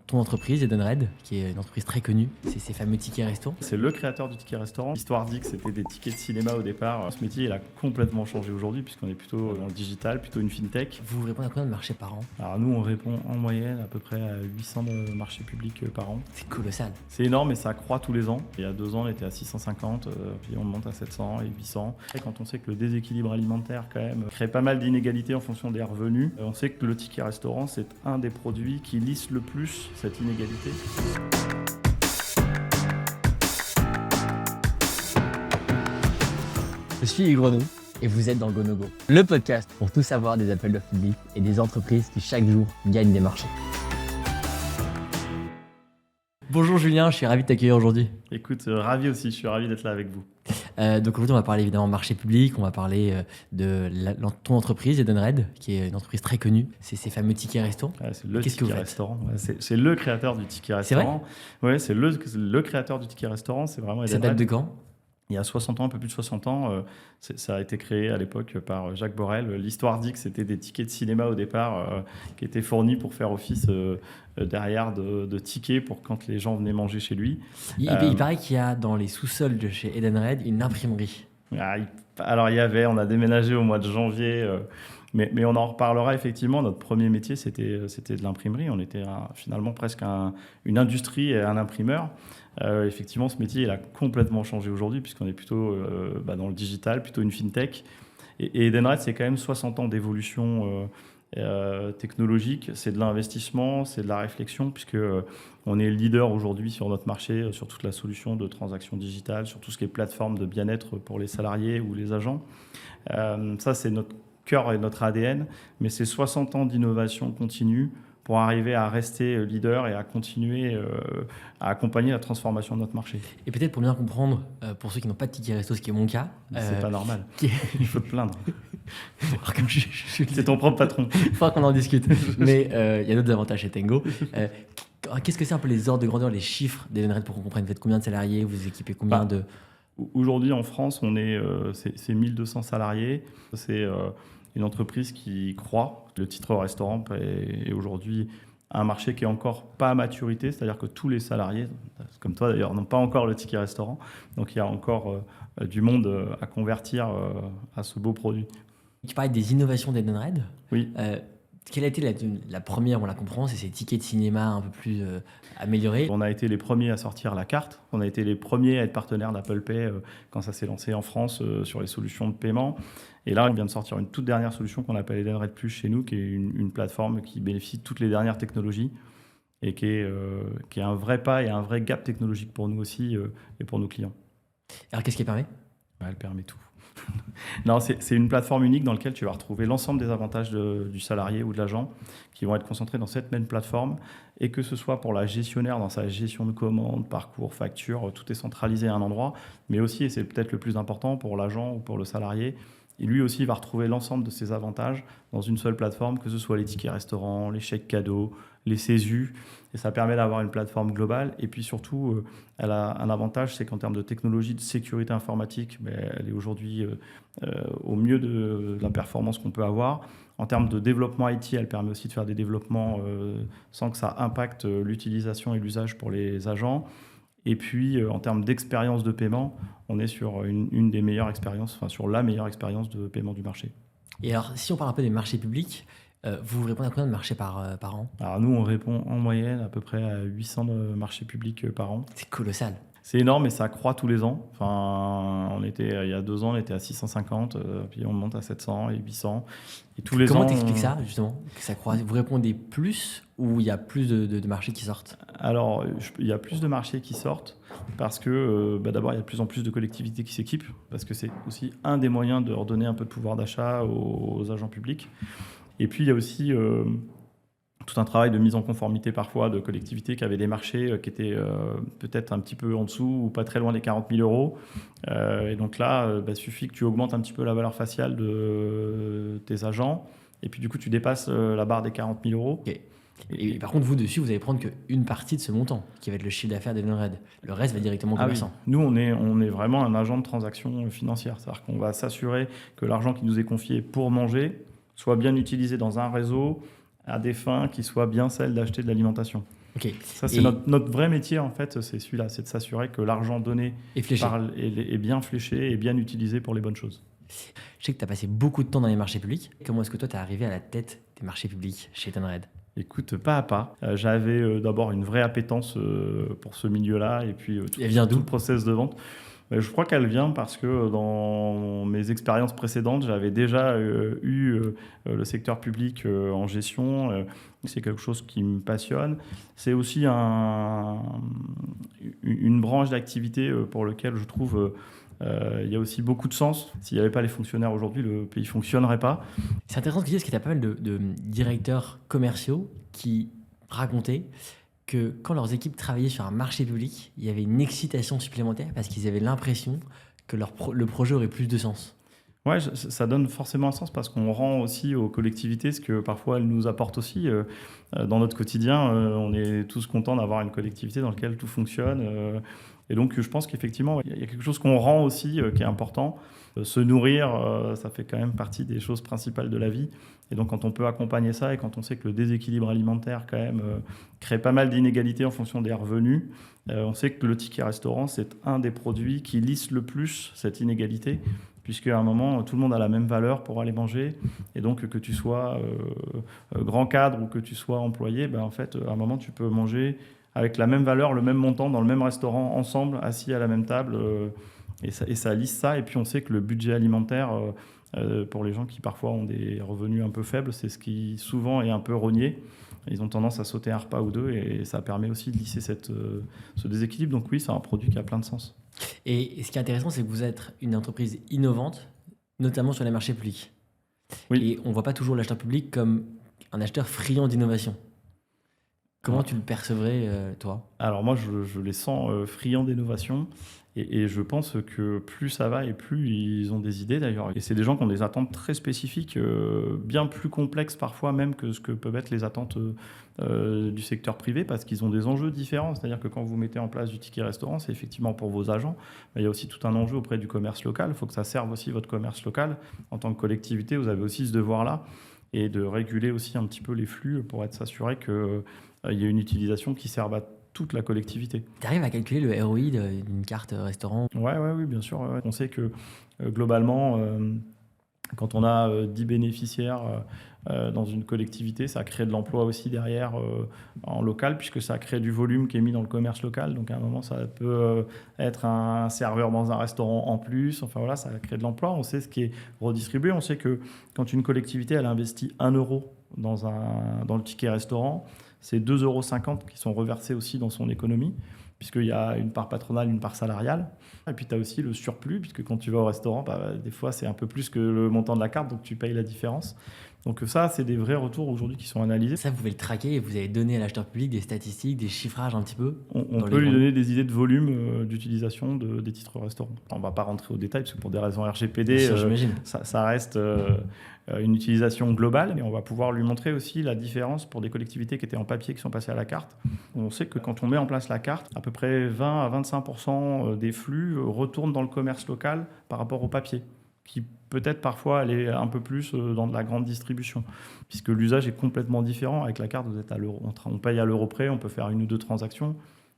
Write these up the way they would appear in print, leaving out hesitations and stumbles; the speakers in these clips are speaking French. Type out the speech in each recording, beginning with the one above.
ton entreprise, Edenred, qui est une entreprise très connue. C'est ces fameux tickets resto. C'est le créateur du ticket restaurant. L'histoire dit que c'était des tickets de cinéma au départ. Ce métier, il a complètement changé aujourd'hui puisqu'on est plutôt dans le digital, plutôt une fintech. Vous répondez à combien de marchés par an? Alors nous, on répond en moyenne à peu près à 800 marchés publics par an. C'est colossal. C'est énorme et ça croît tous les ans. Il y a 2 ans, on était à 650, puis on monte à 700 et 800. Et quand on sait que le déséquilibre alimentaire quand même crée pas mal d'inégalités en fonction des revenus, on sait que le ticket restaurant, c'est un des produits qui lisse le plus cette inégalité. Je suis Hugues Renaud et vous êtes dans le Go No Go, le podcast pour tout savoir des appels d'offres publics et des entreprises qui chaque jour gagnent des marchés. Bonjour Julien, je suis ravi de t'accueillir aujourd'hui. Écoute, ravi aussi, je suis ravi d'être là avec vous. Donc aujourd'hui, on va parler évidemment marché public, on va parler de ton entreprise, Edenred, qui est une entreprise très connue. C'est ces fameux tickets resto. Ouais, c'est le Qu'est-ce que ticket vous faites ? restaurant. Ouais, c'est le créateur du ticket C'est vrai ? restaurant. Ouais, c'est le créateur du ticket restaurant. C'est vraiment Ça date de quand ? Il y a 60 ans, un peu plus de 60 ans, ça a été créé à l'époque par Jacques Borel. L'histoire dit que c'était des tickets de cinéma au départ qui étaient fournis pour faire office derrière de tickets pour quand les gens venaient manger chez lui. Il paraît qu'il y a dans les sous-sols de chez Edenred une imprimerie. Alors on a déménagé au mois de janvier, mais on en reparlera effectivement. Notre premier métier, c'était de l'imprimerie. On était finalement presque une industrie et un imprimeur. Effectivement, ce métier, il a complètement changé aujourd'hui puisqu'on est plutôt dans le digital, plutôt une fintech. Et Edenred, c'est quand même 60 ans d'évolution technologique. C'est de l'investissement, c'est de la réflexion puisque on est leader aujourd'hui sur notre marché, sur toute la solution de transactions digitales, sur tout ce qui est plateforme de bien-être pour les salariés ou les agents. Ça, c'est notre cœur et notre ADN, mais c'est 60 ans d'innovation continue pour arriver à rester leader et à continuer à accompagner la transformation de notre marché. Et peut-être pour bien comprendre, pour ceux qui n'ont pas de ticket resto, ce qui est mon cas... C'est pas normal. Il faut te plaindre. C'est ton propre patron. Il faudra qu'on en discute. Mais il y a d'autres avantages chez Tengo. Qu'est-ce que c'est un peu les ordres de grandeur, les chiffres d'Edenred pour qu'on comprenne? Vous êtes combien de salariés? Vous équipez combien de... Aujourd'hui, en France, c'est 1200 salariés. C'est une entreprise qui croît. Le titre restaurant est aujourd'hui un marché qui est encore pas à maturité, c'est-à-dire que tous les salariés, comme toi d'ailleurs, n'ont pas encore le ticket restaurant. Donc il y a encore du monde à convertir à ce beau produit. Tu parlais des innovations d'Edenred. Oui. Quelle a été la première, on la comprend, c'est ces tickets de cinéma un peu plus améliorés. On a été les premiers à sortir la carte. On a été les premiers à être partenaires d'Apple Pay quand ça s'est lancé en France sur les solutions de paiement. Et là, on vient de sortir une toute dernière solution qu'on appelle Edenred Plus chez nous, qui est une plateforme qui bénéficie de toutes les dernières technologies et qui est un vrai pas et un vrai gap technologique pour nous aussi et pour nos clients. Alors, qu'est-ce qui permet ? Elle permet tout. Non, c'est une plateforme unique dans laquelle tu vas retrouver l'ensemble des avantages du salarié ou de l'agent qui vont être concentrés dans cette même plateforme, et que ce soit pour la gestionnaire dans sa gestion de commandes, parcours, factures, tout est centralisé à un endroit, mais aussi, et c'est peut-être le plus important pour l'agent ou pour le salarié, et lui aussi va retrouver l'ensemble de ses avantages dans une seule plateforme, que ce soit les tickets restaurants, les chèques cadeaux, les CESU, et ça permet d'avoir une plateforme globale. Et puis surtout, elle a un avantage, c'est qu'en termes de technologie, de sécurité informatique, elle est aujourd'hui au mieux de la performance qu'on peut avoir. En termes de développement IT, elle permet aussi de faire des développements sans que ça impacte l'utilisation et l'usage pour les agents. Et puis, en termes d'expérience de paiement, on est sur une des meilleures expériences, enfin sur la meilleure expérience de paiement du marché. Et alors, si on parle un peu des marchés publics, vous répondez à combien de marchés par an? Alors nous, on répond en moyenne à peu près à 800 marchés publics par an. C'est colossal. C'est énorme et ça croît tous les ans. Enfin, il y a 2 ans, on était à 650, puis on monte à 700 et 800. Et tous les Comment ans, t'expliques ça, justement, que ça croît? Vous répondez plus ou il y a plus de marchés qui sortent? Alors, il y a plus de marchés qui sortent parce que d'abord, il y a de plus en plus de collectivités qui s'équipent, parce que c'est aussi un des moyens de redonner un peu de pouvoir d'achat aux agents publics. Et puis, il y a aussi tout un travail de mise en conformité parfois de collectivités qui avaient des marchés qui étaient peut-être un petit peu en dessous ou pas très loin des 40 000 euros. Et donc là, il suffit que tu augmentes un petit peu la valeur faciale de tes agents. Et puis du coup, tu dépasses la barre des 40 000 euros. Okay. Et par contre, vous, dessus, vous allez prendre qu'une partie de ce montant, qui va être le chiffre d'affaires d'Edenred. Le reste va directement au commerçant. Oui. Nous, on est vraiment un agent de transaction financière. C'est-à-dire qu'on va s'assurer que l'argent qui nous est confié pour manger soit bien utilisé dans un réseau à des fins qui soient bien celles d'acheter de l'alimentation. Ok. Ça, c'est Et, notre vrai métier, en fait, c'est celui-là, c'est de s'assurer que l'argent donné et fléché. est bien fléché et bien utilisé pour les bonnes choses. Je sais que tu as passé beaucoup de temps dans les marchés publics. Comment est-ce que toi, tu es arrivé à la tête des marchés publics chez Edenred? Écoute, pas à pas. J'avais d'abord une vraie appétence pour ce milieu-là et puis Elle vient tout d'où? le process de vente. Je crois qu'elle vient parce que dans mes expériences précédentes, j'avais déjà eu le secteur public en gestion. C'est quelque chose qui me passionne. C'est aussi une branche d'activité pour laquelle je trouve il y a aussi beaucoup de sens. S'il n'y avait pas les fonctionnaires aujourd'hui, le pays ne fonctionnerait pas. C'est intéressant ce que tu dis, parce qu'il y a pas mal de directeurs commerciaux qui racontaient que quand leurs équipes travaillaient sur un marché public, il y avait une excitation supplémentaire parce qu'ils avaient l'impression que le projet aurait plus de sens. Ouais, ça donne forcément un sens parce qu'on rend aussi aux collectivités ce que parfois elles nous apportent aussi. Dans notre quotidien, on est tous contents d'avoir une collectivité dans laquelle tout fonctionne. Et donc, je pense qu'effectivement, il y a quelque chose qu'on rend aussi qui est important. Se nourrir, ça fait quand même partie des choses principales de la vie. Et donc, quand on peut accompagner ça et quand on sait que le déséquilibre alimentaire, quand même, crée pas mal d'inégalités en fonction des revenus, on sait que le ticket restaurant, c'est un des produits qui lisse le plus cette inégalité, puisqu'à un moment, tout le monde a la même valeur pour aller manger. Et donc, que tu sois grand cadre ou que tu sois employé, ben, en fait, à un moment, tu peux manger avec la même valeur, le même montant, dans le même restaurant, ensemble, assis à la même table. Et ça lisse ça. Et puis, on sait que le budget alimentaire, pour les gens qui parfois ont des revenus un peu faibles, c'est ce qui souvent est un peu rogné. Ils ont tendance à sauter un repas ou deux et ça permet aussi de lisser ce déséquilibre. Donc oui, c'est un produit qui a plein de sens. Et ce qui est intéressant, c'est que vous êtes une entreprise innovante, notamment sur les marchés publics. Oui. Et on ne voit pas toujours l'acheteur public comme un acheteur friand d'innovation. Comment Ouais. tu le percevrais, toi? Alors moi, je les sens friands d'innovation et je pense que plus ça va et plus ils ont des idées d'ailleurs. Et c'est des gens qui ont des attentes très spécifiques, bien plus complexes parfois même que ce que peuvent être les attentes du secteur privé parce qu'ils ont des enjeux différents. C'est-à-dire que quand vous mettez en place du ticket restaurant, c'est effectivement pour vos agents, mais il y a aussi tout un enjeu auprès du commerce local. Il faut que ça serve aussi votre commerce local. En tant que collectivité, vous avez aussi ce devoir-là et de réguler aussi un petit peu les flux pour être s'assurer que il y a une utilisation qui serve à toute la collectivité. Tu arrives à calculer le ROI d'une carte restaurant? Oui, bien sûr. Ouais. On sait que globalement, quand on a 10 bénéficiaires dans une collectivité, ça crée de l'emploi aussi derrière en local, puisque ça crée du volume qui est mis dans le commerce local. Donc à un moment, ça peut être un serveur dans un restaurant en plus. Enfin voilà, ça crée de l'emploi. On sait ce qui est redistribué. On sait que quand une collectivité, elle investit 1 euro dans le ticket restaurant, c'est 2,50 € qui sont reversés aussi dans son économie, puisqu'il y a une part patronale, une part salariale. Et puis tu as aussi le surplus, puisque quand tu vas au restaurant, des fois c'est un peu plus que le montant de la carte, donc tu payes la différence. Donc ça, c'est des vrais retours aujourd'hui qui sont analysés. Ça, vous pouvez le traquer et vous allez donner à l'acheteur public des statistiques, des chiffrages un petit peu. On peut lui donner des idées de volume d'utilisation des titres restaurants. On ne va pas rentrer au détail, parce que pour des raisons RGPD, Sûr, j'imagine. ça reste une utilisation globale. Et on va pouvoir lui montrer aussi la différence pour des collectivités qui étaient en papier, qui sont passées à la carte. On sait que quand on met en place la carte, à peu près 20 à 25% des flux retournent dans le commerce local par rapport au papier, qui peut-être parfois aller un peu plus dans de la grande distribution, puisque l'usage est complètement différent. Avec la carte, vous êtes à l'euro, on paye à l'euro près, on peut faire 1 ou 2 transactions.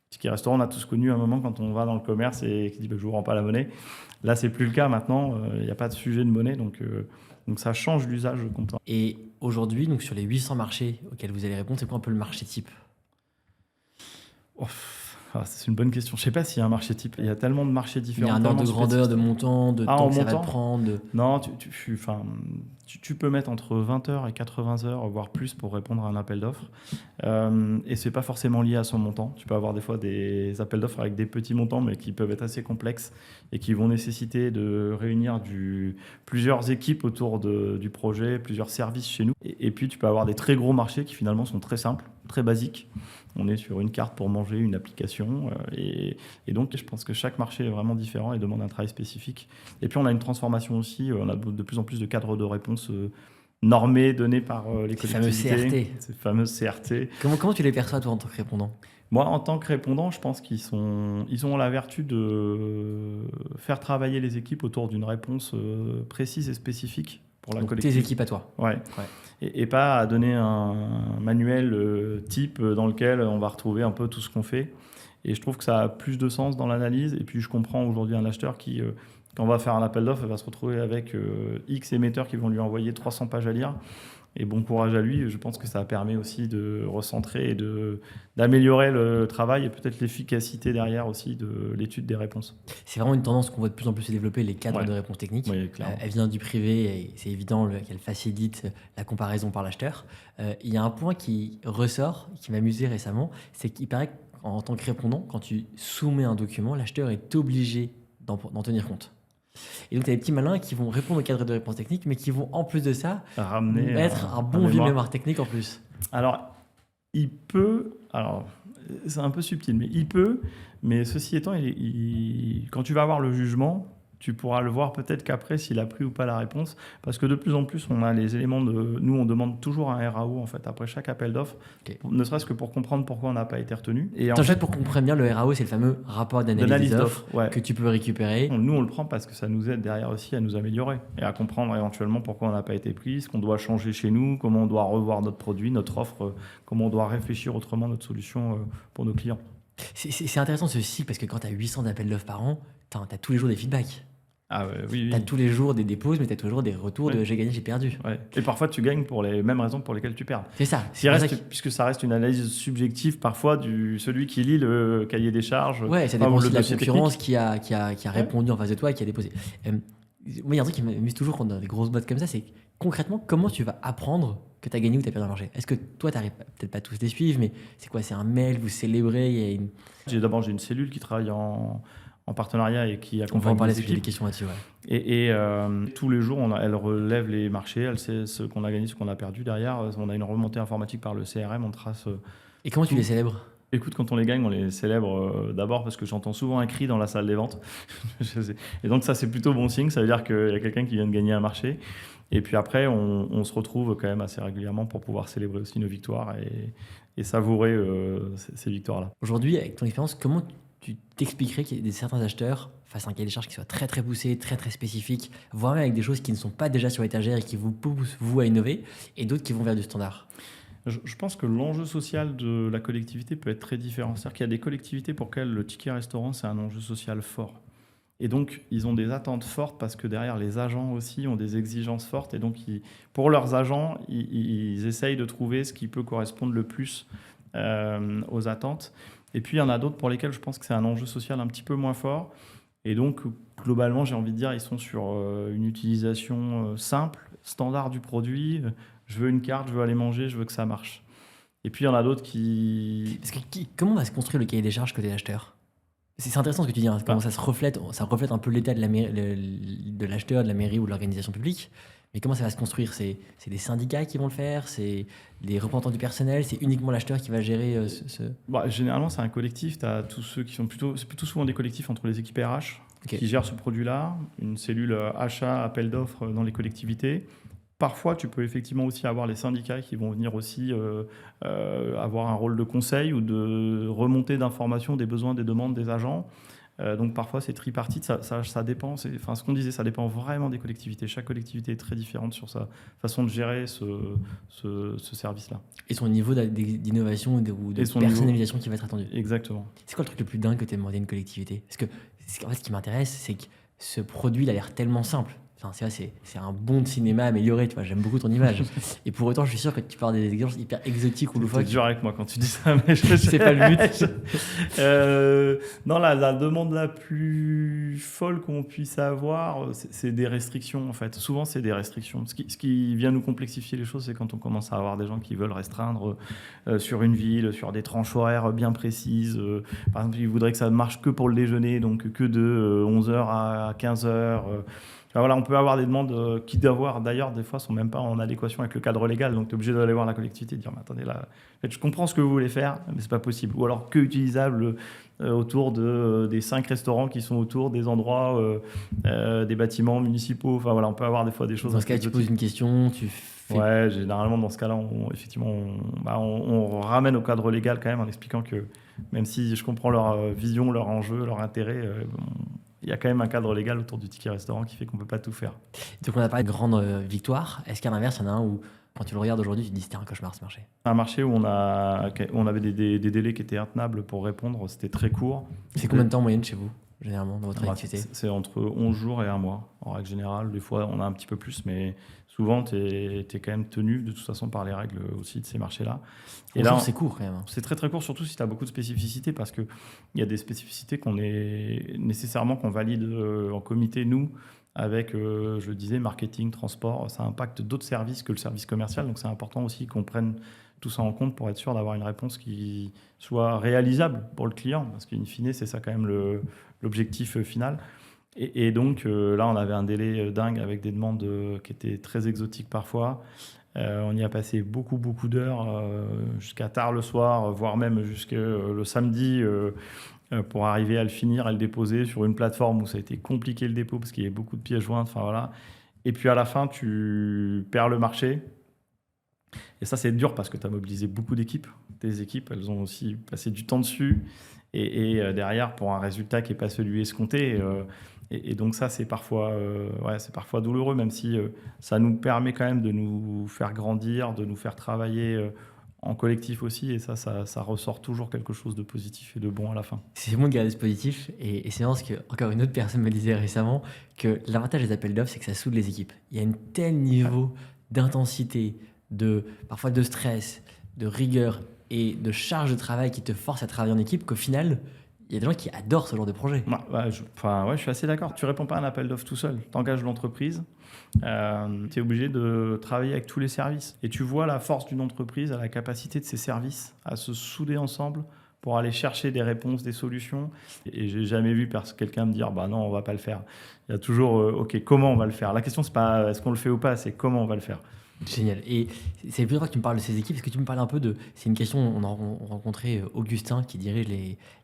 Ticket restaurant, on a tous connu un moment quand on va dans le commerce et qui dit je ne vous rends pas la monnaie. Là, c'est plus le cas maintenant, il n'y a pas de sujet de monnaie, donc ça change l'usage complètement. Et aujourd'hui, donc sur les 800 marchés auxquels vous allez répondre, c'est quoi un peu le marché type? C'est une bonne question. Je ne sais pas s'il y a un marché type. Il y a tellement de marchés différents. Il y a un ordre de grandeur, de montant, de temps que ça va te prendre. Non, tu peux mettre entre 20 heures et 80 heures, voire plus, pour répondre à un appel d'offres. Et ce n'est pas forcément lié à son montant. Tu peux avoir des fois des appels d'offres avec des petits montants, mais qui peuvent être assez complexes et qui vont nécessiter de réunir plusieurs équipes autour du projet, plusieurs services chez nous. Et puis, tu peux avoir des très gros marchés qui finalement sont très simples, très basiques. On est sur une carte pour manger, une application. Et donc, je pense que chaque marché est vraiment différent et demande un travail spécifique. Et puis, on a une transformation aussi. On a de plus en plus de cadres de réponse normés, donnés par les collectivités. Ces fameuses CRT. Comment tu les perçois, toi, en tant que répondant? Moi, en tant que répondant, je pense qu'ils ont la vertu de faire travailler les équipes autour d'une réponse précise et spécifique pour la Donc, collectivité. tes équipes à toi. Ouais. Et pas à donner un manuel type dans lequel on va retrouver un peu tout ce qu'on fait. Et je trouve que ça a plus de sens dans l'analyse. Et puis je comprends aujourd'hui un acheteur qui, quand on va faire un appel d'offres, va se retrouver avec X émetteurs qui vont lui envoyer 300 pages à lire. Et bon courage à lui. Je pense que ça permet aussi de recentrer et d'améliorer le travail et peut-être l'efficacité derrière aussi de l'étude des réponses. C'est vraiment une tendance qu'on voit de plus en plus se développer, les cadres Ouais. de réponse technique. Oui, clairement. Elle vient du privé et c'est évident qu'elle facilite la comparaison par l'acheteur. Il y a un point qui ressort, qui m'a amusé récemment, c'est qu'il paraît qu'en tant que répondant, quand tu soumets un document, l'acheteur est obligé d'en tenir compte. Et donc, tu as des petits malins qui vont répondre au cadre de réponse technique, mais qui vont, en plus de ça, Ramener mettre un bon vieux mémoire technique en plus. Alors, il peut... Alors, c'est un peu subtil, mais il peut. Mais ceci étant, quand tu vas avoir le jugement, tu pourras le voir peut-être qu'après s'il a pris ou pas la réponse. Parce que de plus en plus, on a les éléments de... Nous, on demande toujours un RAO, en fait, après chaque appel d'offres, ne serait-ce que pour comprendre pourquoi on n'a pas été retenu. Et en fait, pour qu'on comprenne bien, le RAO, c'est le fameux rapport d'analyse d'offres que tu peux récupérer. Nous, on le prend parce que ça nous aide derrière aussi à nous améliorer et à comprendre éventuellement pourquoi on n'a pas été pris, ce qu'on doit changer chez nous, comment on doit revoir notre produit, notre offre, comment on doit réfléchir autrement notre solution pour nos clients. C'est intéressant ce cycle parce que quand tu as 800 appels d'offres par an, tu as tous les jours des feedbacks. Ah oui. Tu as tous les jours des déposes, mais tu as toujours des retours de j'ai gagné, j'ai perdu. Ouais. Et parfois, tu gagnes pour les mêmes raisons pour lesquelles tu perds. C'est ça. Puisque ça reste une analyse subjective parfois celui qui lit le cahier des charges. Ouais, ça dépend aussi de la concurrence qui a répondu en face de toi et qui a déposé. Moi, il y a un truc qui m'amuse toujours quand on a des grosses boîtes comme ça, c'est concrètement comment tu vas apprendre que tu as gagné ou tu as perdu un marché. Est-ce que toi, tu n'arrives peut-être pas tous les suivre, mais c'est quoi? C'est un mail, vous célébrez D'abord, j'ai une cellule qui travaille en partenariat et qui accompagne. On va en parler les parce que j'ai équipes. des questions là-dessus. Ouais. Et tous les jours, elle relève les marchés, elle sait ce qu'on a gagné, ce qu'on a perdu. Derrière, on a une remontée informatique par le CRM, on trace. Et comment tu les célèbres? Écoute, quand on les gagne, on les célèbre d'abord parce que j'entends souvent un cri dans la salle des ventes. Et donc ça, c'est plutôt bon signe. Ça veut dire qu'il y a quelqu'un qui vient de gagner un marché. Et puis après, on se retrouve quand même assez régulièrement pour pouvoir célébrer aussi nos victoires et savourer ces victoires-là. Aujourd'hui, avec ton expérience, comment tu t'expliquerais qu'il y a certains acheteurs face à un cahier des charges qui soit très très poussé, très très spécifique, voire même avec des choses qui ne sont pas déjà sur l'étagère et qui vous poussent vous à innover, et d'autres qui vont vers du standard? Je pense que l'enjeu social de la collectivité peut être très différent. C'est-à-dire qu'il y a des collectivités pour lesquelles le ticket restaurant, c'est un enjeu social fort. Et donc, ils ont des attentes fortes parce que derrière, les agents aussi ont des exigences fortes. Et donc, pour leurs agents, ils essayent de trouver ce qui peut correspondre le plus aux attentes. Et puis, il y en a d'autres pour lesquels je pense que c'est un enjeu social un petit peu moins fort. Et donc, globalement, j'ai envie de dire, ils sont sur une utilisation simple, standard du produit. Je veux une carte, je veux aller manger, je veux que ça marche. Et puis, il y en a d'autres qui... Parce que comment va se construire le cahier des charges côté acheteur? C'est intéressant ce que tu dis, hein, comment ça reflète un peu l'état de l'acheteur, de la mairie ou de l'organisation publique. Mais comment ça va se construire? C'est des syndicats qui vont le faire? C'est les représentants du personnel? C'est uniquement l'acheteur qui va gérer Généralement, c'est un collectif. Tu as tous ceux qui sont c'est plutôt souvent des collectifs entre les équipes RH qui gèrent ce produit-là, une cellule achat, appel d'offres dans les collectivités. Parfois, tu peux effectivement aussi avoir les syndicats qui vont venir aussi avoir un rôle de conseil ou de remontée d'informations des besoins, des demandes des agents. Donc parfois, c'est tripartite, ça dépend. Ce qu'on disait, ça dépend vraiment des collectivités. Chaque collectivité est très différente sur sa façon de gérer ce service-là. Et son niveau d'innovation ou de personnalisation qui va être attendu. Exactement. C'est quoi le truc le plus dingue que tu as demandé à une collectivité? Parce que, en fait, ce qui m'intéresse, c'est que ce produit, il a l'air tellement simple. Enfin, c'est un bon de cinéma amélioré, tu vois, j'aime beaucoup ton image. Et pour autant, je suis sûr que tu parles des exemples hyper exotiques ou loufoques. C'est dur avec moi quand tu dis ça, mais c'est pas le but. Non, la demande la plus folle qu'on puisse avoir, c'est des restrictions, en fait. Souvent, c'est des restrictions. Ce qui vient nous complexifier les choses, c'est quand on commence à avoir des gens qui veulent restreindre sur une ville, sur des tranches horaires bien précises. Par exemple, ils voudraient que ça ne marche que pour le déjeuner, donc que de 11h à 15h. Voilà, on peut avoir des demandes qui d'ailleurs des fois sont même pas en adéquation avec le cadre légal, donc tu es obligé d'aller voir la collectivité et de dire mais attendez là, en fait, je comprends ce que vous voulez faire mais c'est pas possible, ou alors que utilisable autour des 5 restaurants qui sont autour des endroits des bâtiments municipaux. Enfin voilà, on peut avoir des fois des choses. Dans ce cas, tu poses une question, Ouais, généralement dans ce cas-là, on ramène au cadre légal quand même en expliquant que même si je comprends leur vision, leur enjeu, leur intérêt, il y a quand même un cadre légal autour du ticket restaurant qui fait qu'on ne peut pas tout faire. Donc on a parlé de grandes victoires. Est-ce qu'à l'inverse, il y en a un où, quand tu le regardes aujourd'hui, tu te dis c'était un cauchemar ce marché? Un marché où on avait des délais qui étaient intenables pour répondre, c'était très court. C'est combien de temps en moyenne chez vous, généralement, dans votre activité? C'est entre 11 jours et un mois, en règle générale. Des fois, on a un petit peu plus, mais souvent, tu es quand même tenu de toute façon par les règles aussi de ces marchés-là. Et là, c'est court quand même. C'est très très court, surtout si tu as beaucoup de spécificités, parce qu'il y a des spécificités qu'on valide en comité, nous, avec, je le disais, marketing, transport. Ça impacte d'autres services que le service commercial, donc c'est important aussi qu'on prenne tout ça en compte pour être sûr d'avoir une réponse qui soit réalisable pour le client, parce qu'in fine, c'est ça quand même l'objectif final. Et donc là, on avait un délai dingue avec des demandes qui étaient très exotiques parfois. On y a passé beaucoup d'heures jusqu'à tard le soir, voire même jusqu'à le samedi pour arriver à le finir, à le déposer sur une plateforme où ça a été compliqué le dépôt parce qu'il y avait beaucoup de pièces jointes. Enfin, voilà. Et puis à la fin, tu perds le marché. Et ça, c'est dur parce que tu as mobilisé beaucoup d'équipes. Tes équipes, elles ont aussi passé du temps dessus. Et derrière, pour un résultat qui n'est pas celui escompté. Et donc ça, c'est parfois douloureux, même si ça nous permet quand même de nous faire grandir, de nous faire travailler en collectif aussi. Et ça ressort toujours quelque chose de positif et de bon à la fin. C'est bon de garder ce positif. Et c'est marrant parce que, encore une autre personne me disait récemment que l'avantage des appels d'offres, c'est que ça soude les équipes. Il y a un tel niveau d'intensité, parfois de stress, de rigueur et de charge de travail qui te force à travailler en équipe qu'au final, il y a des gens qui adorent ce genre de projet. Je suis assez d'accord. Tu ne réponds pas à un appel d'offres tout seul. Tu engages l'entreprise. Tu es obligé de travailler avec tous les services. Et tu vois la force d'une entreprise, à la capacité de ses services à se souder ensemble pour aller chercher des réponses, des solutions. Et je n'ai jamais vu quelqu'un me dire non, on ne va pas le faire. Il y a toujours OK, comment on va le faire? La question, ce n'est pas est-ce qu'on le fait ou pas, c'est comment on va le faire. Génial. Et c'est la première fois que tu me parles de ces équipes. Est-ce que tu me parles un peu de... C'est une question, on a rencontré Augustin qui dirige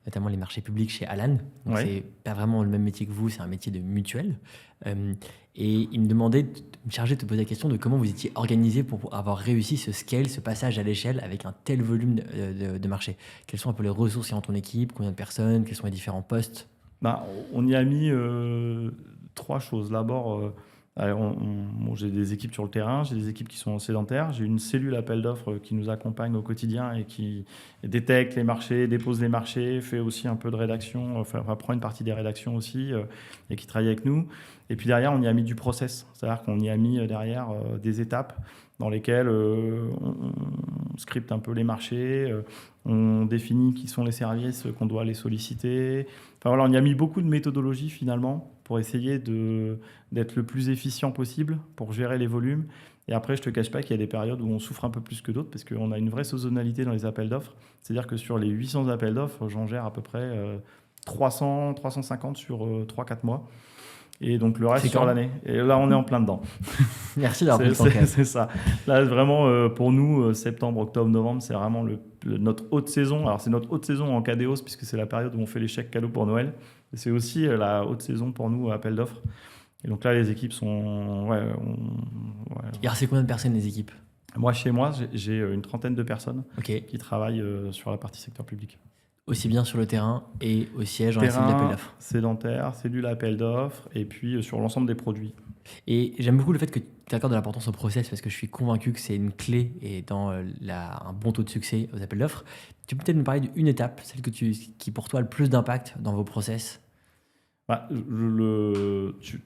notamment les marchés publics chez Alan. Donc c'est pas vraiment le même métier que vous, c'est un métier de mutuelle. Et il me demandait de me charger de te poser la question de comment vous étiez organisé pour avoir réussi ce scale, ce passage à l'échelle avec un tel volume de marché. Quelles sont un peu les ressources dans ton équipe? Combien de personnes? Quels sont les différents postes? On y a mis 3 choses. D'abord... j'ai des équipes sur le terrain, j'ai des équipes qui sont sédentaires, j'ai une cellule appel d'offres qui nous accompagne au quotidien et qui détecte les marchés, dépose les marchés, fait aussi un peu de rédaction, prend une partie des rédactions aussi et qui travaille avec nous. Et puis derrière, on y a mis du process, c'est-à-dire qu'on y a mis derrière des étapes dans lesquelles on scripte un peu les marchés, on définit qui sont les services qu'on doit aller solliciter. On y a mis beaucoup de méthodologie finalement pour essayer d'être le plus efficient possible pour gérer les volumes. Et après, je ne te cache pas qu'il y a des périodes où on souffre un peu plus que d'autres parce qu'on a une vraie saisonnalité dans les appels d'offres. C'est-à-dire que sur les 800 appels d'offres, j'en gère à peu près 300, 350 sur 3-4 mois. Et donc le reste sur l'année. Et là, on est en plein dedans. Merci d'avoir pris le temps. C'est ça. Là, vraiment, pour nous, septembre, octobre, novembre, c'est vraiment notre haute saison. Alors, c'est notre haute saison en cas des hausses puisque c'est la période où on fait les chèques cadeaux pour Noël. Et c'est aussi la haute saison pour nous, appel d'offres. Et donc là, les équipes sont... Et alors, c'est combien de personnes, les équipes? Moi, chez moi, j'ai une trentaine de personnes qui travaillent sur la partie secteur public. Aussi bien sur le terrain et au siège, en cellule d'appel d'offres. Sédentaire, cellule appel d'offres, et puis sur l'ensemble des produits. Et j'aime beaucoup le fait que tu accordes de l'importance au process parce que je suis convaincu que c'est une clé et dans un bon taux de succès aux appels d'offres. Tu peux peut-être me parler d'une étape, celle qui pour toi a le plus d'impact dans vos process?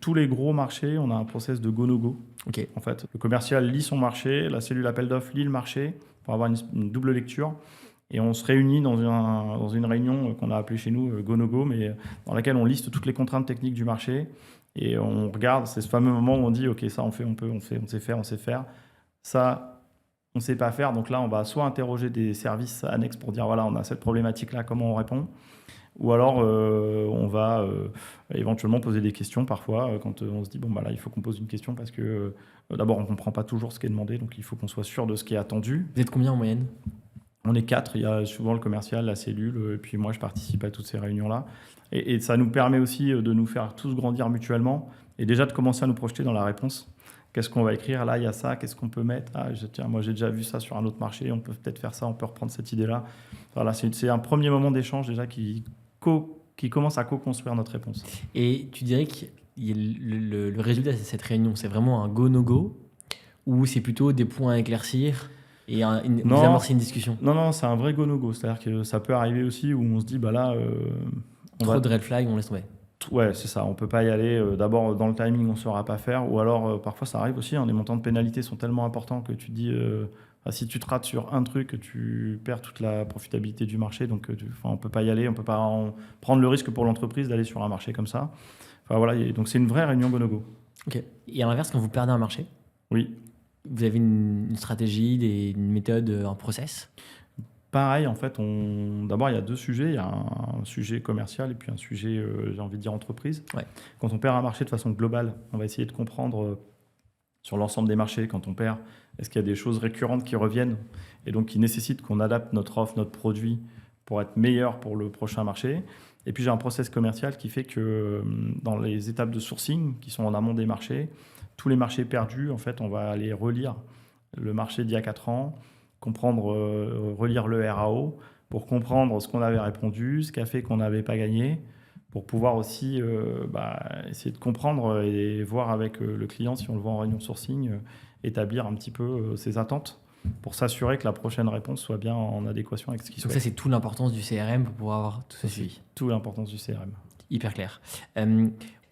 Tous les gros marchés, on a un process de go-no-go. En fait, le commercial lit son marché, la cellule appel d'offres lit le marché pour avoir une double lecture. Et on se réunit dans une réunion qu'on a appelée chez nous go-no-go, mais dans laquelle on liste toutes les contraintes techniques du marché. Et on regarde, c'est ce fameux moment où on dit « Ok, ça on fait, on sait faire. Ça, on ne sait pas faire. » Donc là, on va soit interroger des services annexes pour dire « Voilà, on a cette problématique-là, comment on répond ?» Ou alors, on va éventuellement poser des questions parfois quand on se dit « Bon, là, il faut qu'on pose une question parce que d'abord, on ne comprend pas toujours ce qui est demandé, donc il faut qu'on soit sûr de ce qui est attendu. » Vous êtes combien en moyenne? On est 4, il y a souvent le commercial, la cellule, et puis moi je participe à toutes ces réunions-là. Et ça nous permet aussi de nous faire tous grandir mutuellement et déjà de commencer à nous projeter dans la réponse. Qu'est-ce qu'on va écrire? Là, il y a ça, qu'est-ce qu'on peut mettre? Tiens, moi j'ai déjà vu ça sur un autre marché, on peut peut-être faire ça, on peut reprendre cette idée-là. Voilà, c'est un premier moment d'échange déjà qui qui commence à co-construire notre réponse. Et tu dirais que le résultat de cette réunion, c'est vraiment un go-no-go ou c'est plutôt des points à éclaircir et vous amorcer une discussion? Non, c'est un vrai go-no-go. C'est-à-dire que ça peut arriver aussi où on se dit, bah là... Trop de red flags, on laisse tomber. Ouais, c'est ça. On peut pas y aller. D'abord, dans le timing, on ne saura pas faire. Ou alors, parfois, ça arrive aussi. Les montants de pénalité sont tellement importants que tu te dis... si tu te rates sur un truc, tu perds toute la profitabilité du marché. Donc, on ne peut pas y aller. On ne peut pas prendre le risque pour l'entreprise d'aller sur un marché comme ça. Enfin, voilà, donc, c'est une vraie réunion go-no-go. Ok. Et à l'inverse, quand vous perdez un marché, oui. Vous avez une stratégie, une méthode, un process? Pareil, en fait, d'abord, il y a deux sujets. Il y a un sujet commercial et puis un sujet, j'ai envie de dire, entreprise. Ouais. Quand on perd un marché de façon globale, on va essayer de comprendre sur l'ensemble des marchés, quand on perd, est-ce qu'il y a des choses récurrentes qui reviennent et donc qui nécessitent qu'on adapte notre offre, notre produit pour être meilleur pour le prochain marché. Et puis, j'ai un process commercial qui fait que dans les étapes de sourcing qui sont en amont des marchés, tous les marchés perdus, en fait, on va aller relire le marché d'il y a 4 ans, relire le RAO pour comprendre ce qu'on avait répondu, ce qui a fait qu'on n'avait pas gagné, pour pouvoir aussi essayer de comprendre et voir avec le client, si on le voit en réunion sourcing, établir un petit peu ses attentes pour s'assurer que la prochaine réponse soit bien en adéquation avec ce qu'il souhaite. Donc ça, c'est toute l'importance du CRM pour pouvoir avoir tout ce suivi. Toute l'importance du CRM. Hyper clair.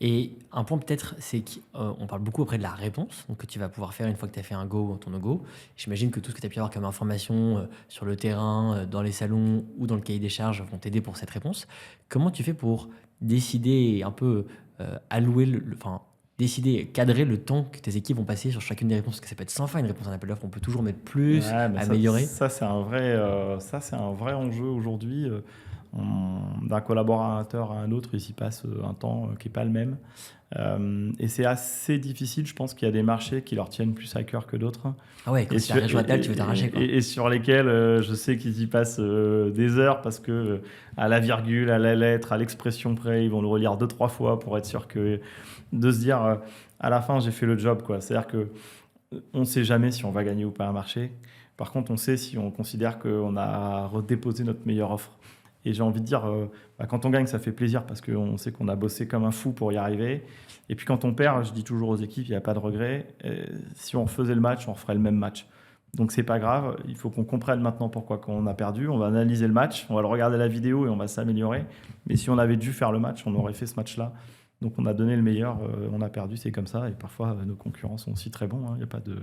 Et un point peut-être, c'est qu'on parle beaucoup après de la réponse, donc que tu vas pouvoir faire une fois que tu as fait un go ou ton no-go. J'imagine que tout ce que tu as pu avoir comme information sur le terrain, dans les salons ou dans le cahier des charges vont t'aider pour cette réponse. Comment tu fais pour décider et un peu décider, cadrer le temps que tes équipes vont passer sur chacune des réponses? Parce que ça peut être sans fin, une réponse à un appel d'offres, on peut toujours mettre plus, améliorer. Ça, c'est un vrai enjeu aujourd'hui. D'un collaborateur à un autre, il s'y passe un temps qui n'est pas le même. Et c'est assez difficile. Je pense qu'il y a des marchés qui leur tiennent plus à cœur que d'autres. Ah ouais, quand tu arrives sur la table, tu veux t'arracher. Et sur lesquels je sais qu'ils y passent des heures parce que à la virgule, à la lettre, à l'expression près, ils vont le relire 2-3 fois pour être sûr de se dire à la fin, j'ai fait le job, quoi. C'est-à-dire qu'on ne sait jamais si on va gagner ou pas un marché. Par contre, on sait si on considère qu'on a redéposé notre meilleure offre. Et j'ai envie de dire, quand on gagne, ça fait plaisir parce qu'on sait qu'on a bossé comme un fou pour y arriver. Et puis quand on perd, je dis toujours aux équipes, il n'y a pas de regret. Si on refaisait le match, on referait le même match. Donc c'est pas grave, il faut qu'on comprenne maintenant pourquoi on a perdu. On va analyser le match, on va le regarder la vidéo et on va s'améliorer. Mais si on avait dû faire le match, on aurait fait ce match-là. Donc on a donné le meilleur, on a perdu, c'est comme ça. Et parfois nos concurrents sont aussi très bons, y a pas de...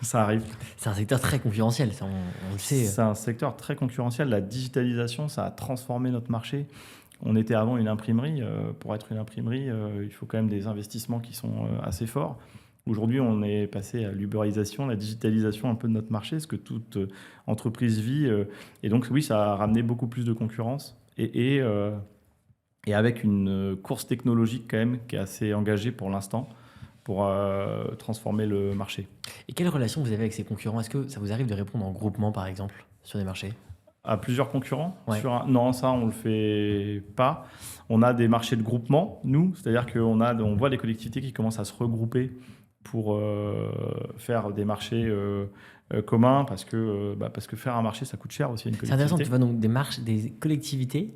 ça arrive. C'est un secteur très concurrentiel, ça, on le sait. C'est un secteur très concurrentiel. La digitalisation, ça a transformé notre marché. On était avant une imprimerie. Pour être une imprimerie, il faut quand même des investissements qui sont assez forts. Aujourd'hui, on est passé à l'uberisation, la digitalisation un peu de notre marché, ce que toute entreprise vit. Et donc oui, ça a ramené beaucoup plus de concurrence. Et avec une course technologique quand même qui est assez engagée pour l'instant pour transformer le marché. Et quelle relation vous avez avec ces concurrents? Est-ce que ça vous arrive de répondre en groupement, par exemple, sur des marchés? À plusieurs concurrents? Ouais. Non, ça, on ne le fait pas. On a des marchés de groupement, nous. C'est-à-dire qu'on voit des collectivités qui commencent à se regrouper pour faire des marchés communs parce que faire un marché, ça coûte cher aussi à une collectivité. C'est intéressant, tu vois donc des collectivités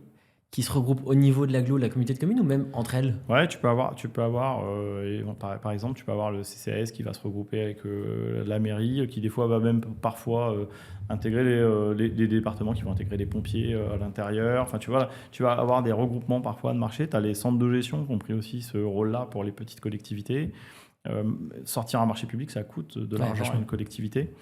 qui se regroupent au niveau de l'agglo, de la communauté de communes ou même entre elles? Ouais, tu peux avoir par exemple, tu peux avoir le CCAS qui va se regrouper avec la mairie, qui des fois va même parfois intégrer les départements qui vont intégrer des pompiers à l'intérieur. Enfin, tu vas avoir des regroupements parfois de marchés. Tu as les centres de gestion qui ont pris aussi ce rôle-là pour les petites collectivités. Sortir un marché public, ça coûte de l'argent à une collectivité.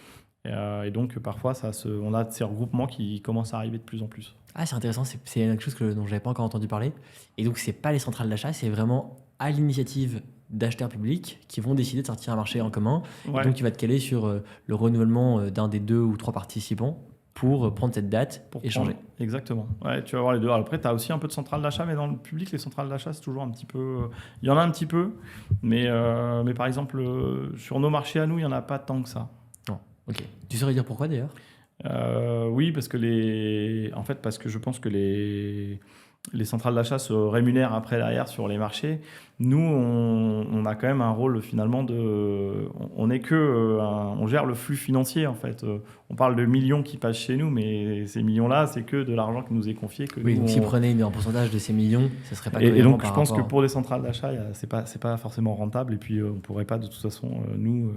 Et donc, parfois, on a ces regroupements qui commencent à arriver de plus en plus. Ah, c'est intéressant, c'est quelque chose dont je n'avais pas encore entendu parler. Et donc, ce n'est pas les centrales d'achat, c'est vraiment à l'initiative d'acheteurs publics qui vont décider de sortir un marché en commun. Ouais. Et donc, tu vas te caler sur le renouvellement d'un des 2 ou 3 participants pour prendre cette date, pour échanger. Exactement. Ouais, tu vas avoir les deux. Alors après, tu as aussi un peu de centrales d'achat, mais dans le public, les centrales d'achat, c'est toujours un petit peu... Il y en a un petit peu, mais par exemple, sur nos marchés à nous, il n'y en a pas tant que ça. Non. Ok. Tu saurais dire pourquoi d'ailleurs? Oui, parce que je pense que les centrales d'achat se rémunèrent après derrière sur les marchés. Nous, on a quand même un rôle finalement on est on gère le flux financier en fait. On parle de millions qui passent chez nous, mais ces millions-là, c'est que de l'argent qui nous est confié. Que Oui, nous, donc s'ils prenaient un pourcentage de ces millions, ça serait pas cohérent et donc par je pense que rapport. pour les centrales d'achat, c'est pas forcément rentable. Et puis on pourrait pas de toute façon nous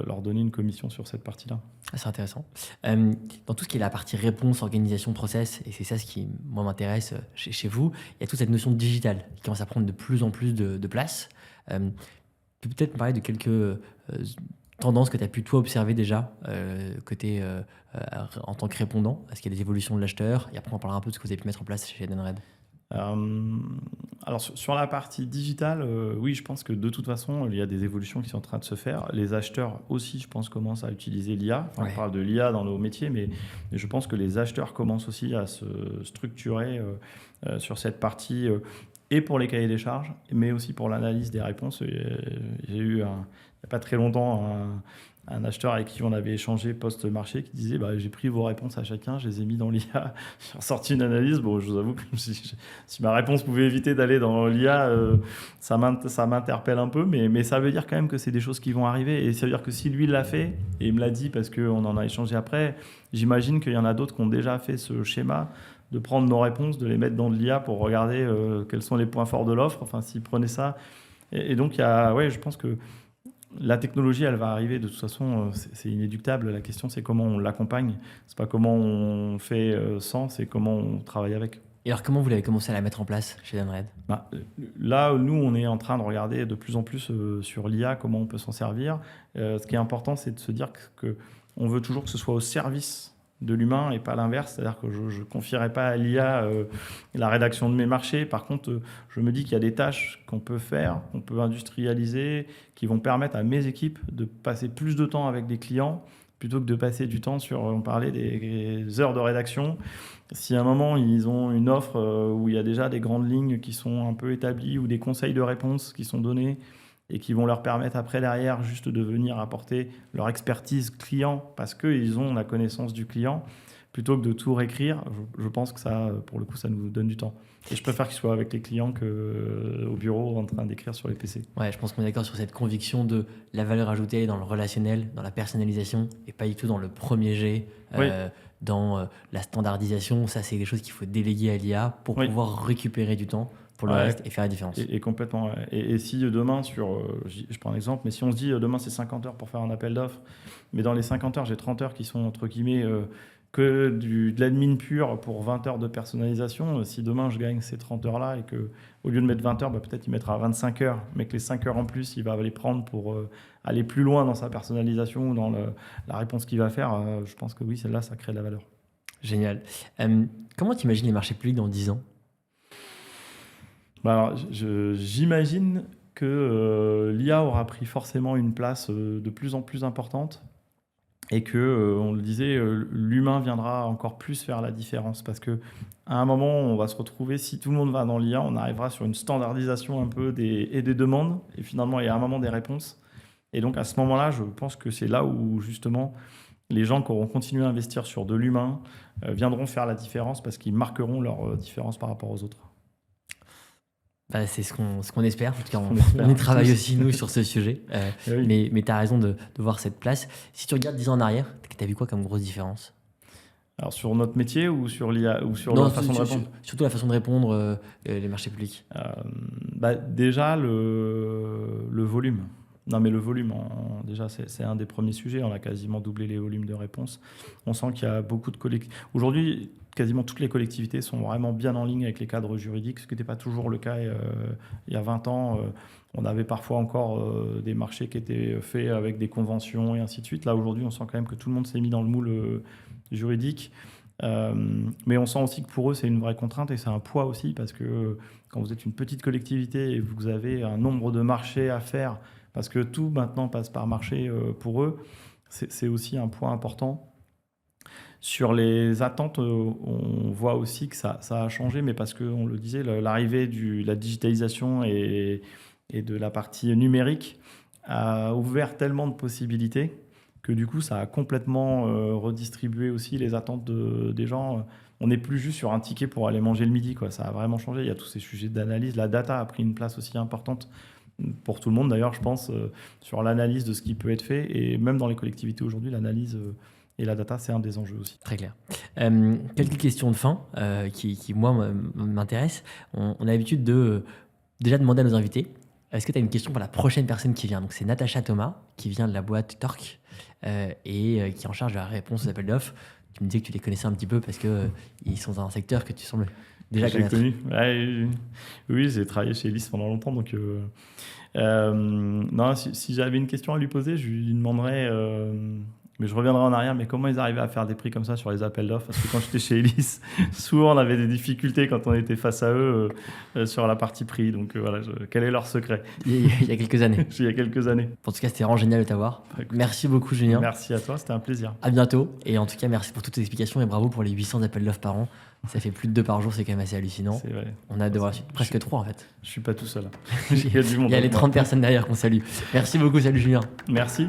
leur donner une commission sur cette partie-là. Ah, c'est intéressant. Dans tout ce qui est la partie réponse, organisation, process, et c'est ça ce qui, moi, m'intéresse chez vous, il y a toute cette notion de digital qui commence à prendre de plus en plus de place. Tu peux peut-être me parler de quelques tendances que tu as pu, toi, observer déjà, côté, en tant que répondant. Est-ce qu'il y a des évolutions de l'acheteur? Et après, on parlera un peu de ce que vous avez pu mettre en place chez Edenred. Alors sur la partie digitale, oui, je pense que de toute façon, il y a des évolutions qui sont en train de se faire. Les acheteurs aussi, je pense, commencent à utiliser l'IA. Enfin, Ouais. on parle de l'IA dans nos métiers, mais je pense que les acheteurs commencent aussi à se structurer sur cette partie, et pour les cahiers des charges, mais aussi pour l'analyse des réponses. J'ai eu, il n'y a pas très longtemps, un acheteur avec qui on avait échangé post-marché qui disait bah, j'ai pris vos réponses à chacun, je les ai mis dans l'IA, j'ai ressorti une analyse. Bon, je vous avoue que si ma réponse pouvait éviter d'aller dans l'IA, ça m'interpelle un peu, mais ça veut dire quand même que c'est des choses qui vont arriver. Et ça veut dire que si lui l'a fait, et il me l'a dit parce qu'on en a échangé après, j'imagine qu'il y en a d'autres qui ont déjà fait ce schéma de prendre nos réponses, de les mettre dans de l'IA pour regarder quels sont les points forts de l'offre. Enfin, s'ils prenaient ça. Et donc, ouais, je pense que la technologie, elle va arriver de toute façon, c'est inéluctable. La question, c'est comment on l'accompagne. C'est pas comment on fait sans, c'est comment on travaille avec. Et alors, comment vous l'avez commencé à la mettre en place chez Edenred? Bah, là, nous, on est en train de regarder de plus en plus sur l'IA, comment on peut s'en servir. Ce qui est important, c'est de se dire que on veut toujours que ce soit au service de l'humain et pas l'inverse. C'est-à-dire que je ne confierai pas à l'IA la rédaction de mes marchés. Par contre, je me dis qu'il y a des tâches qu'on peut faire, qu'on peut industrialiser, qui vont permettre à mes équipes de passer plus de temps avec des clients plutôt que de passer du temps sur, on parlait des heures de rédaction. Si à un moment, ils ont une offre où il y a déjà des grandes lignes qui sont un peu établies ou des conseils de réponse qui sont donnés et qui vont leur permettre après, derrière, juste de venir apporter leur expertise client parce qu'ils ont la connaissance du client, plutôt que de tout réécrire, je pense que ça, pour le coup, ça nous donne du temps. Et je préfère qu'ils soient avec les clients qu'au bureau en train d'écrire sur les PC. Ouais, je pense qu'on est d'accord sur cette conviction de la valeur ajoutée dans le relationnel, dans la personnalisation, et pas du tout dans le premier jet, Oui. dans la standardisation. Ça, c'est des choses qu'il faut déléguer à l'IA pour Oui. pouvoir récupérer du temps pour le Ouais. reste et faire la différence. Et complètement. Ouais. Et si demain, je prends un exemple, mais si on se dit demain c'est 50 heures pour faire un appel d'offres, mais dans les 50 heures, j'ai 30 heures qui sont entre guillemets que de l'admin pur pour 20 heures de personnalisation, si demain je gagne ces 30 heures-là et que au lieu de mettre 20 heures, bah, peut-être il mettra 25 heures, mais que les 5 heures en plus, il va les prendre pour aller plus loin dans sa personnalisation ou dans la réponse qu'il va faire, je pense que oui, celle-là, ça crée de la valeur. Génial. Comment tu imagines les marchés publics dans 10 ans? Bah alors, j'imagine que l'IA aura pris forcément une place de plus en plus importante et que, on le disait, l'humain viendra encore plus faire la différence parce que à un moment, on va se retrouver, si tout le monde va dans l'IA, on arrivera sur une standardisation un peu des demandes et finalement, il y a un moment des réponses. Et donc, à ce moment-là, je pense que c'est là où, justement, les gens qui auront continué à investir sur de l'humain viendront faire la différence parce qu'ils marqueront leur différence par rapport aux autres. Bah, c'est ce qu'on espère. En tout cas, On espère on y travaille tous. aussi, nous, sur ce sujet. Oui. Mais tu as raison de voir cette place. Si tu regardes 10 ans en arrière, tu as vu quoi comme grosse différence? Alors sur notre métier ou sur l'IA ou sur Non, la façon de répondre? surtout la façon de répondre, les marchés publics. Bah, déjà le volume. Non mais le volume, déjà c'est un des premiers sujets. On a quasiment doublé les volumes de réponses. On sent qu'il y a beaucoup de collectivités. Aujourd'hui, quasiment toutes les collectivités sont vraiment bien en ligne avec les cadres juridiques, ce qui n'était pas toujours le cas il y a 20 ans. On avait parfois encore des marchés qui étaient faits avec des conventions et ainsi de suite. Là aujourd'hui, on sent quand même que tout le monde s'est mis dans le moule juridique. Mais on sent aussi que pour eux, c'est une vraie contrainte et c'est un poids aussi parce que quand vous êtes une petite collectivité et vous avez un nombre de marchés à faire, parce que tout maintenant passe par marché pour eux, c'est aussi un point important. Sur les attentes, on voit aussi que ça a changé, mais parce qu'on le disait, l'arrivée de la digitalisation et de la partie numérique a ouvert tellement de possibilités que du coup, ça a complètement redistribué aussi les attentes des gens. on n'est plus juste sur un ticket pour aller manger le midi, quoi. Ça a vraiment changé. Il y a tous ces sujets d'analyse. La data a pris une place aussi importante pour tout le monde, d'ailleurs, je pense, sur l'analyse de ce qui peut être fait. Et même dans les collectivités aujourd'hui, l'analyse et la data, c'est un des enjeux aussi. Très clair. Quelques questions de fin qui moi, m'intéressent. On a l'habitude de déjà demander à nos invités, est-ce que tu as une question pour la prochaine personne qui vient? Donc, c'est Natacha Thomas, qui vient de la boîte Torque qui est en charge de la réponse aux appels d'offres. Tu me disais que tu les connaissais un petit peu parce qu'ils sont dans un secteur que tu sembles déjà J'ai connaître. connu. Ouais, oui, j'ai travaillé chez Elis pendant longtemps. Donc, non, si j'avais une question à lui poser, je lui demanderais... mais je reviendrai en arrière, mais comment ils arrivaient à faire des prix comme ça sur les appels d'offres? Parce que quand j'étais chez Elis, souvent on avait des difficultés quand on était face à eux sur la partie prix. Donc voilà, quel est leur secret? Il y a quelques années. Il y a quelques années. En tout cas, c'était vraiment génial de t'avoir. Merci beaucoup, Julien. Merci à toi, c'était un plaisir. À bientôt. Et en tout cas, merci pour toutes tes explications et bravo pour les 800 appels d'offres par an. Ça fait plus de 2 par jour, c'est quand même assez hallucinant. C'est vrai. On a de voir presque 3 en fait. Je suis pas tout seul. Il y a du monde. Il y a les 30 personnes derrière qu'on salue. Merci beaucoup, salut Julien. Merci.